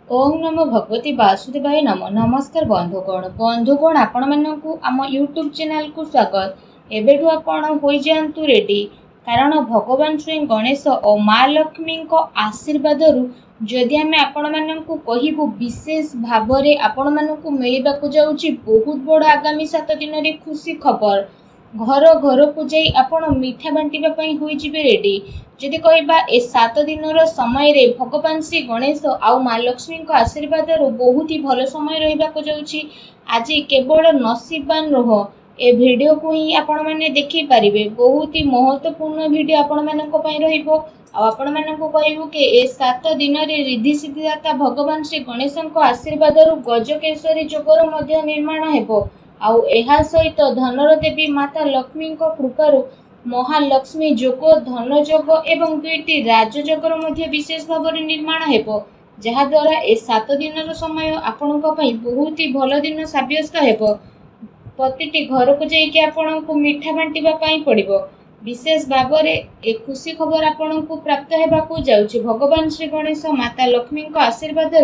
ओम नमो भगवती वासुदेवाय नमो। नमस्कार बंधुगण आपण मानकु आम यूट्यूब चैनल को स्वागत। एबेठु आपण होई जांतु रेडी, कारण भगवान श्री गणेश और माँ लक्ष्मी को आशीर्वाद जदि आम आपण मानकु कहिबु विशेष भावरे आपण मानकु मिलिबाकु जाउची बहुत बड़ आगामी 7 दिन रे खुशी खबर। घर घर को जाई आपण मिठा बांटिबा पई होई जिबे रेडी। जदि कहबा ए 7 दिन समय रे भगवान श्री गणेश आउ माँ लक्ष्मी को आशीर्वाद बहुत ही भल समय रहिबाकु जाउची। आज केवल नसीबवान रह ए वीडियो को ही आपण माने देखि पारिबे। बहुत ही महत्वपूर्ण वीडियो आपण मानक पई रहिबो। आपण मानक कहबो कि ए 7 दिन रे रिद्धि सिद्धिदाता भगवान श्री गणेश को आशीर्वाद गजकेशरी जोगर मध्य निर्माण हेबो। आउ एहा सहित धनर देवी माता लक्ष्मी को कृपारु महालक्ष्मी जोग, धन जोग एवं 2टी राजयोगर मध्य विशेष भाव निर्माण हेबो, जहा द्वारा ए 7 दिन समय आपणक पई बहुत ही भल दिन साब्यस्त हेबो। प्रतिटी घर को जाइके आपणक मिठा बांटिबा पई पड़िबो। विशेष भाव ए खुशी खबर आपणक प्राप्त हेबाकु जाउछि। भगवान श्री गणेश माता लक्ष्मी को आशीर्वाद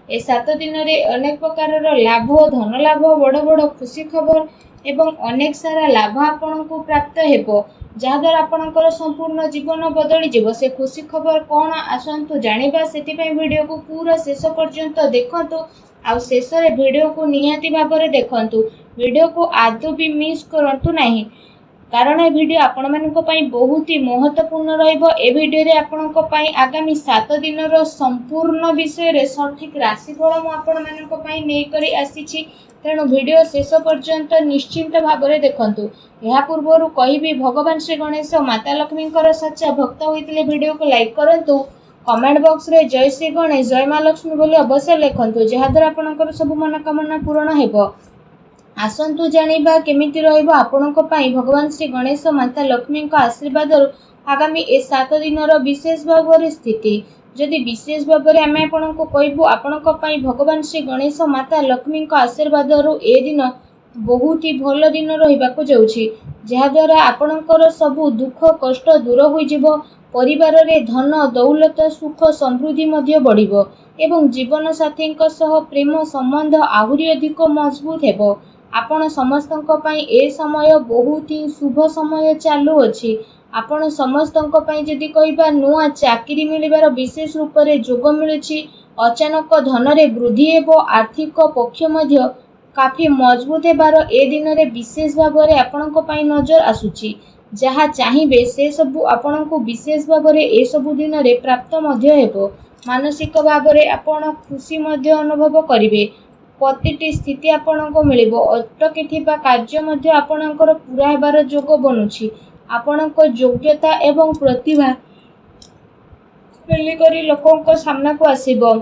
ए 7 दिन रे अनेक प्रकार लाभ, धन लाभ, बड़ बड़ खुशी खबर एवं अनेक सारा लाभ आपणक प्राप्त हेबो, जहाद्वारा आपणकर संपूर्ण जीवन बदली जीव। से खुशी खबर कौन आसतु जानिबा, सेतिपई वीडियो को पूरा शेष पर्यंत देखंतु। आ शेष रे वीडियो को निहाती भाबरे देखंतु। वीडियो को आदौ भी मिस करंतु नाही, कारण ए वीडियो आपण मानक पई बहुत ही महत्वपूर्ण रहिबो। ए वीडियो रे आपणक पई आगामी 7 दिन रो संपूर्ण विषय रे सठिक राशिफल मु आपण मानक पई नै करी आसीछि। तेणु वीडियो शेष पर्यंत निश्चिंत भाबरे देखंतु। या पूर्वरु कहिबी भगवान श्री गणेश माता लक्ष्मी सच्चा भक्त होइतिले वीडियो को लाइक करंतु। कमेंट बॉक्स रे जय श्री गणेश, जय माँ लक्ष्मी बोली अवश्य लिखंतु, जहाद्वारा आपणकर सब मनोकामना पूर्ण हेबो। आसंतु जानिबा केमिति रहइबो आपणक पई भगवान श्री गणेश माता लक्ष्मी आशीर्वाद आगामी ए 7 दिन विशेष भाव स्थिति। जदि विशेष भाव में आम आपको कहबू आपणक पई भगवान श्री गणेश माता लक्ष्मी आशीर्वाद ए दिन बहुत ही भल दिन रहिबाकु जाउछि, जहाद्वारा आपणकर सबु दुख कष्ट दूर होई जिवो। परिवार रे धन दौलत सुख समृद्धि मध्य बढ़िबो एवं जीवन साथी प्रेम संबंध आहुरी अधिक मजबूत हेबो। आपण समस्तक पई ए समय बहुत ही शुभ समय चालू अछि। आपण समस्तक पई जदि कहबा नुआ चाकरी मिलिबार विशेष रूप रे जोग मिलुछि। अचानक धन रे वृद्धि हेबो। आर्थिक पक्ष मध्य काफी मजबूत हेबार ए दिन रे विशेष भाव रे आपणक पई नजर आसुछि। जहा चाहिबे से सबु आपणक विशेष भाव रे ए सबु दिन रे प्राप्त मध्य हेबो। मानसिक भाव रे आपण खुशी मध्य अनुभव करिवे। प्रतिटी स्थिति आपणको मिलिबो। अटकी थिबा कार्य मध्य आपणकर पूरा हेबार जोग बनुछि। आपणको योग्यता एवं प्रतिभा करी लोकंक सामना को आसीबो।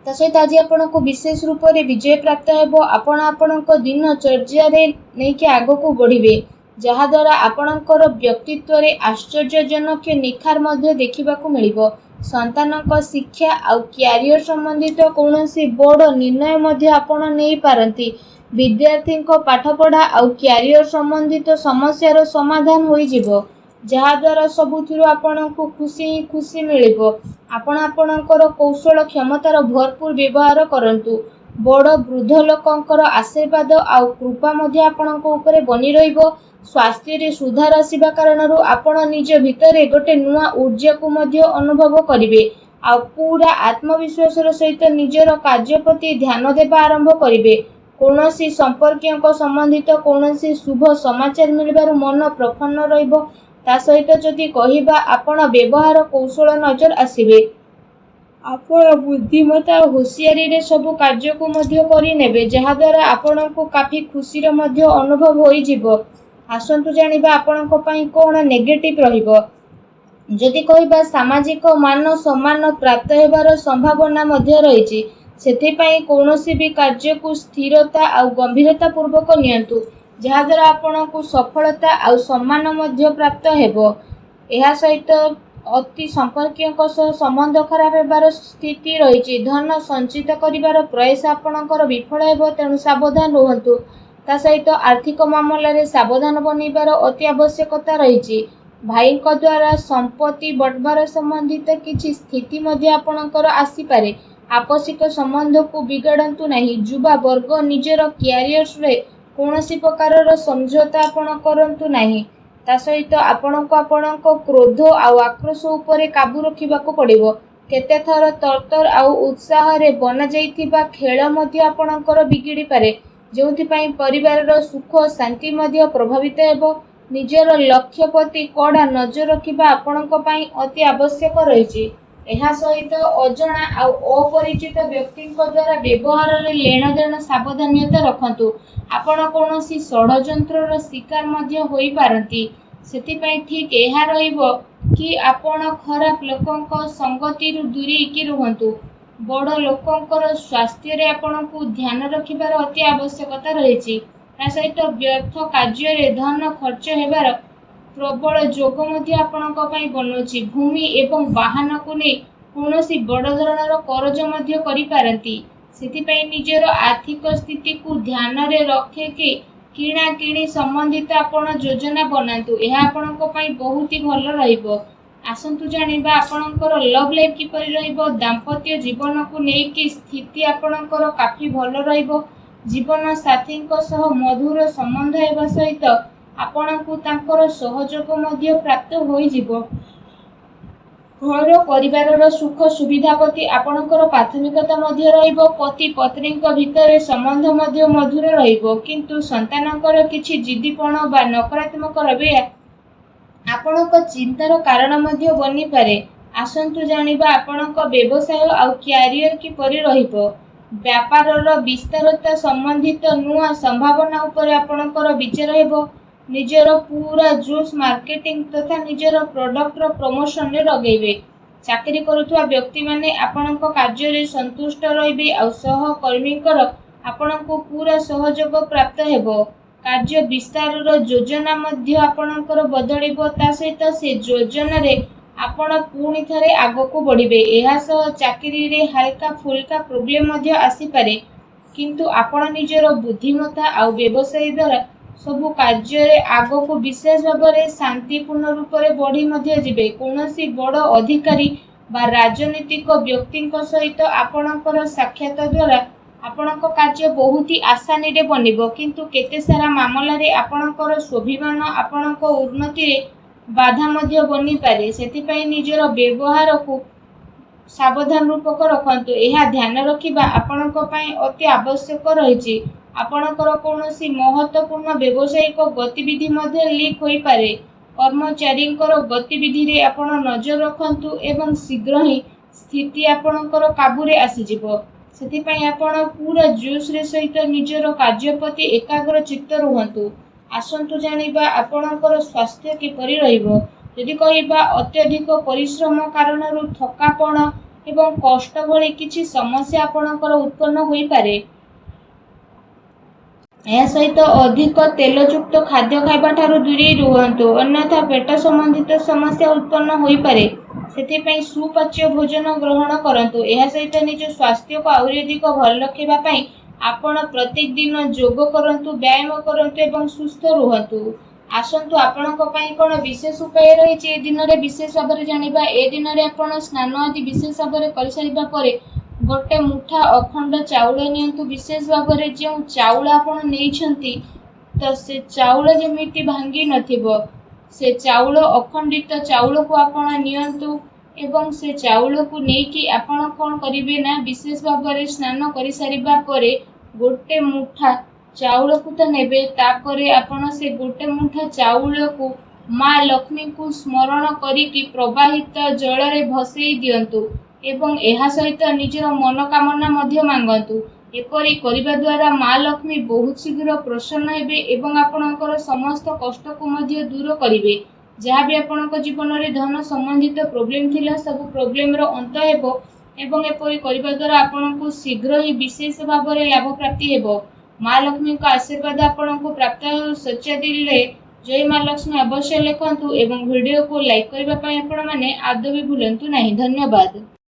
ता सहित आज आपणको विशेष रूप रे विजय प्राप्त हेबो। आपण आपणको दिन चर्या रे नेकी आगो को बढ़िबे, जहा द्वारा आपणकर व्यक्तित्व रे आश्चर्यजनक निखार मध्य देखिबाकू मिलिबो। संतानक शिक्षा आउ क्यारियर संबंधित कौनसी बड़ निर्णय मध्य आपण नहीं पारंती। विद्यार्थी को पाठपढ़ा आउ क्यारियर संबंधित समस्यार समाधान होई जिवो, जहा द्वारा सबुथिरु आपणको खुशी खुशी मिलिबो। आपण आपणकर कौशल क्षमतार भरपूर व्यवहार करंतु। बड़ वृद्ध लोकंकर आशीर्वाद आउ कृपा मध्य आपणको ऊपर बनी रहिबो। स्वास्थ्य रे सुधार आसीबा कारणरु आपण निज भितरे गोटे नुआ ऊर्जा को मध्य अनुभव करिवे। आ पूरा आत्मविश्वास सहित निजर कार्य प्रति ध्यान देबा आरंभ करिवे। कौनसी संपर्कियों को संबंधित कौनसी शुभ समाचार मिलबार मन प्रफुल्ल रहिबो। ता सहित जदि कहिबा आपण व्यवहार कौशल नजर आसीबे। आपण बुद्धिमत्ता और होशियारी रे सब कार्य को मध्य करि नेबे, जहा द्वारा आपण को काफी खुशी रे मध्य अनुभव होई जिवो। आसंतु जानिबा आपणक पई कोन नेगेटिव रहिबो। जदि कहिबा सामाजिक मान सम्मान प्राप्त हेबार संभावना मध्य रहिछि। सेथिपई कौनसी भी कार्य को स्थिरता और गंभीरता पूर्वक नियंतु, जहा द्वारा आपणक सफलता और सम्मान मध्य प्राप्त हेबो। एहा सहित अति संपर्कियों सह संबंध खराब हेबार स्थिति रहिछि। धन संचित करिवार प्रयास आपणकर विफल हेबो, तेणु सावधान रुहंतु। ता सहित आर्थिक मामला रे सावधान बनिबार अति आवश्यकता रहिछि। भाई द्वारा संपत्ति बंटवार संबंधित किछि स्थिति मध्य आपणकर आसी पारे। आपसिक संबंध को बिगाड़तु नहीं। युवा वर्ग निजर क्यारियर रे कौनसी प्रकार समझौता आपण करंतु नहीं। ता सहित आपणको आपणको क्रोध आउ आक्रोश उपरे काबू रखिबाको पड़िबो। केते थर तरतर आउ उत्साह रे बना जाइथिबा खेल मध्य आपणकर बिगिड़ी पारे, जोंथि पई परिवारर सुख शांति मध्य प्रभावित हेबो। निजर लक्ष्य प्रति कड़ा नजर रखिबा आपणको पई अति आवश्यक रहिछि। ଏହା ସହିତ ଅଜଣା ଆଉ ଅପରିଚିତ ବ୍ୟକ୍ତିଙ୍କ ଦ୍ୱାରା ବ୍ୟବହାରରେ लेणदेण ସାବଧାନତା ରଖନ୍ତୁ। ଆପଣ କୌଣସି ଷଡ଼ଯନ୍ତ୍ରର ଶିକାର ମଧ୍ୟ ହୋଇପାରନ୍ତି। ସେଥିପାଇଁ ଠିକ୍ ଏହା ରହିବ କି ଆପଣ ଖରାପ ଲୋକଙ୍କ ସଙ୍ଗତିରୁ ଦୂରେଇକି ରୁହନ୍ତୁ। ବଡ଼ ଲୋକଙ୍କର ସ୍ୱାସ୍ଥ୍ୟରେ ଆପଣଙ୍କୁ ଧ୍ୟାନ ରଖିବାର ଅତି ଆବଶ୍ୟକତା ରହିଛି। ତା ସହିତ ବ୍ୟର୍ଥ କାର୍ଯ୍ୟରେ ଧନ ଖର୍ଚ୍ଚ ହେବାର ପ୍ରବଳ ଯୋଗ ମଧ୍ୟ ଆପଣଙ୍କ ପାଇଁ ବନୁଛି। ଭୂମି ଏବଂ ବାହନକୁ ନେଇ କୌଣସି ବଡ଼ ଧରଣର କରଜ ମଧ୍ୟ କରିପାରନ୍ତି। ସେଥିପାଇଁ ନିଜର ଆର୍ଥିକ ସ୍ଥିତିକୁ ଧ୍ୟାନରେ ରଖିକି କିଣାକିଣି ସମ୍ବନ୍ଧିତ ଆପଣ ଯୋଜନା ବନାନ୍ତୁ। ଏହା ଆପଣଙ୍କ ପାଇଁ ବହୁତ ଭଲ ରହିବ। ଆସନ୍ତୁ ଜାଣିବା ଆପଣଙ୍କର ଲଭ୍ ଲାଇଫ୍ କିପରି ରହିବ। ଦାମ୍ପତ୍ୟ ଜୀବନକୁ ନେଇକି ସ୍ଥିତି ଆପଣଙ୍କର କାଫି ଭଲ ରହିବ। ଜୀବନ ସାଥୀଙ୍କ ସହ ମଧୁର ସମ୍ବନ୍ଧ ହେବା ସହିତ ଆପଣଙ୍କୁ ତାଙ୍କର ସହଯୋଗ ମଧ୍ୟ ପ୍ରାପ୍ତ ହୋଇଯିବ। ଘର ପରିବାରର ସୁଖ ସୁବିଧା ପ୍ରତି ଆପଣଙ୍କର ପ୍ରାଥମିକତା ମଧ୍ୟ ରହିବ। ପତି ପତ୍ନୀଙ୍କ ଭିତରେ ସମ୍ବନ୍ଧ ମଧ୍ୟ ମଧୁର ରହିବ। କିନ୍ତୁ ସନ୍ତାନଙ୍କର କିଛି ଜିଦ୍ଦିପଣ ବା ନକାରାତ୍ମକ ରବିୟା ଆପଣଙ୍କ ଚିନ୍ତାର କାରଣ ମଧ୍ୟ ବନିପାରେ। ଆସନ୍ତୁ ଜାଣିବା ଆପଣଙ୍କ ବ୍ୟବସାୟ ଆଉ କ୍ୟାରିୟର କିପରି ରହିବ। ବ୍ୟାପାରର ବିସ୍ତାରତା ସମ୍ବନ୍ଧିତ ନୂଆ ସମ୍ଭାବନା ଉପରେ ଆପଣଙ୍କର ବିଚାର ହେବ। ନିଜର ପୂରା ଜୋସ୍ ମାର୍କେଟିଂ ତଥା ନିଜର ପ୍ରଡକ୍ଟର ପ୍ରମୋସନରେ ଲଗେଇବେ। ଚାକିରି କରୁଥିବା ବ୍ୟକ୍ତିମାନେ ଆପଣଙ୍କ କାର୍ଯ୍ୟରେ ସନ୍ତୁଷ୍ଟ ରହିବେ ଆଉ ସହକର୍ମୀଙ୍କର ଆପଣଙ୍କୁ ପୂରା ସହଯୋଗ ପ୍ରାପ୍ତ ହେବ। କାର୍ଯ୍ୟ ବିସ୍ତାରର ଯୋଜନା ମଧ୍ୟ ଆପଣଙ୍କର ବଦଳିବ। ତା ସହିତ ସେ ଯୋଜନାରେ ଆପଣ ପୁଣି ଥରେ ଆଗକୁ ବଢ଼ିବେ। ଏହା ସହ ଚାକିରିରେ ହାଲକା ଫୁଲକା ପ୍ରୋବ୍ଲେମ ମଧ୍ୟ ଆସିପାରେ, କିନ୍ତୁ ଆପଣ ନିଜର ବୁଦ୍ଧିମତ୍ତା ଆଉ ବ୍ୟବସାୟ ଦ୍ୱାରା ସବୁ କାର୍ଯ୍ୟରେ ଆଗକୁ ବିଶେଷ ଭାବରେ ଶାନ୍ତିପୂର୍ଣ୍ଣ ରୂପରେ ବଢ଼ି ମଧ୍ୟ ଯିବେ। କୌଣସି ବଡ଼ ଅଧିକାରୀ ବା ରାଜନୈତିକ ବ୍ୟକ୍ତିଙ୍କ ସହିତ ଆପଣଙ୍କର ସାକ୍ଷାତ ଦ୍ୱାରା ଆପଣଙ୍କ କାର୍ଯ୍ୟ ବହୁତ ଆସାନୀରେ ବନିବ, କିନ୍ତୁ କେତେ ସାରା ମାମଲାରେ ଆପଣଙ୍କର ସ୍ୱାଭିମାନ ଆପଣଙ୍କ ଉନ୍ନତିରେ ବାଧା ମଧ୍ୟ ବନିପାରେ। ସେଥିପାଇଁ ନିଜର ବ୍ୟବହାରକୁ ସାବଧାନ ରୂପକ ରଖନ୍ତୁ। ଏହା ଧ୍ୟାନ ରଖିବା ଆପଣଙ୍କ ପାଇଁ ଅତି ଆବଶ୍ୟକ ରହିଛି। ଆପଣଙ୍କର କୌଣସି ମହତ୍ତ୍ୱପୂର୍ଣ୍ଣ ବ୍ୟବସାୟିକ ଗତିବିଧି ମଧ୍ୟ ଲିକ୍ ହୋଇପାରେ। କର୍ମଚାରୀଙ୍କର ଗତିବିଧିରେ ଆପଣ ନଜର ରଖନ୍ତୁ ଏବଂ ଶୀଘ୍ର ହିଁ ସ୍ଥିତି ଆପଣଙ୍କର କାବୁରେ ଆସିଯିବ। ସେଥିପାଇଁ ଆପଣ ପୂରା ଜୋସ୍ରେ ସହିତ ନିଜର କାର୍ଯ୍ୟ ପ୍ରତି ଏକାଗ୍ର ଚିତ୍ତ ରୁହନ୍ତୁ। ଆସନ୍ତୁ ଜାଣିବା ଆପଣଙ୍କର ସ୍ୱାସ୍ଥ୍ୟ କିପରି ରହିବ। ଯଦି କହିବା ଅତ୍ୟଧିକ ପରିଶ୍ରମ କାରଣରୁ ଥକାପଣ ଏବଂ କଷ୍ଟ ଭଳି କିଛି ସମସ୍ୟା ଆପଣଙ୍କର ଉତ୍ପନ୍ନ ହୋଇପାରେ। ଏହା ସହିତ ଅଧିକ ତେଲଯୁକ୍ତ ଖାଦ୍ୟ ଖାଇବା ଠାରୁ ଦୂରେଇ ରୁହନ୍ତୁ, ଅନ୍ୟଥା ପେଟ ସମ୍ବନ୍ଧିତ ସମସ୍ୟା ଉତ୍ପନ୍ନ ହୋଇପାରେ। ସେଥିପାଇଁ ସୁପାଚ୍ୟ ଭୋଜନ ଗ୍ରହଣ କରନ୍ତୁ। ଏହା ସହିତ ନିଜ ସ୍ୱାସ୍ଥ୍ୟକୁ ଆହୁରି ଅଧିକ ଭଲ ରଖିବା ପାଇଁ ଆପଣ ପ୍ରତ୍ୟେକ ଦିନ ଯୋଗ କରନ୍ତୁ, ବ୍ୟାୟାମ କରନ୍ତୁ ଏବଂ ସୁସ୍ଥ ରୁହନ୍ତୁ। ଆସନ୍ତୁ ଆପଣଙ୍କ ପାଇଁ କ'ଣ ବିଶେଷ ଉପାୟ ରହିଛି ଏ ଦିନରେ ବିଶେଷ ଭାବରେ ଜାଣିବା। ଏ ଦିନରେ ଆପଣ ସ୍ନାନ ଆଦି ବିଶେଷ ଭାବରେ କରିସାରିବା ପରେ ଗୋଟେ ମୁଠା ଅଖଣ୍ଡ ଚାଉଳ ନିଅନ୍ତୁ। ବିଶେଷ ଭାବରେ ଯେଉଁ ଚାଉଳ ଆପଣ ନେଇଛନ୍ତି ତ ସେ ଚାଉଳ ଯେମିତି ଭାଙ୍ଗି ନଥିବ, ସେ ଚାଉଳ ଅଖଣ୍ଡିତ ଚାଉଳକୁ ଆପଣ ନିଅନ୍ତୁ ଏବଂ ସେ ଚାଉଳକୁ ନେଇକି ଆପଣ କ'ଣ କରିବେ ନା ବିଶେଷ ଭାବରେ ସ୍ନାନ କରିସାରିବା ପରେ ଗୋଟେ ମୁଠା ଚାଉଳକୁ ତ ନେବେ, ତାପରେ ଆପଣ ସେ ଗୋଟେ ମୁଠା ଚାଉଳକୁ ମା ଲକ୍ଷ୍ମୀଙ୍କୁ ସ୍ମରଣ କରିକି ପ୍ରବାହିତ ଜଳରେ ଭସେଇ ଦିଅନ୍ତୁ ଏବଂ ଏହା ସହିତ ନିଜର ମନୋକାମନା ମଧ୍ୟ ମାଗନ୍ତୁ। ଏପରି କରିବା ଦ୍ୱାରା ମା ଲକ୍ଷ୍ମୀ ବହୁତ ଶୀଘ୍ର ପ୍ରସନ୍ନ ହେବେ ଏବଂ ଆପଣଙ୍କର ସମସ୍ତ କଷ୍ଟକୁ ମଧ୍ୟ ଦୂର କରିବେ। ଯାହା ବି ଆପଣଙ୍କ ଜୀବନରେ ଧନ ସମ୍ବନ୍ଧିତ ପ୍ରୋବ୍ଲେମ ଥିଲା, ସବୁ ପ୍ରୋବ୍ଲେମର ଅନ୍ତ ହେବ ଏବଂ ଏପରି କରିବା ଦ୍ୱାରା ଆପଣଙ୍କୁ ଶୀଘ୍ର ହିଁ ବିଶେଷ ଭାବରେ ଲାଭ ପ୍ରାପ୍ତି ହେବ। ମା ଲକ୍ଷ୍ମୀଙ୍କ ଆଶୀର୍ବାଦ ଆପଣଙ୍କୁ ପ୍ରାପ୍ତ ହେଉ। ସଚ୍ଚା ଦିଲରେ ଜୟ ମା ଲକ୍ଷ୍ମୀ ଅବଶ୍ୟ ଲେଖନ୍ତୁ ଏବଂ ଭିଡ଼ିଓକୁ ଲାଇକ୍ କରିବା ପାଇଁ ଆପଣମାନେ ଆଦୌ ବି ଭୁଲନ୍ତୁ ନାହିଁ। ଧନ୍ୟବାଦ।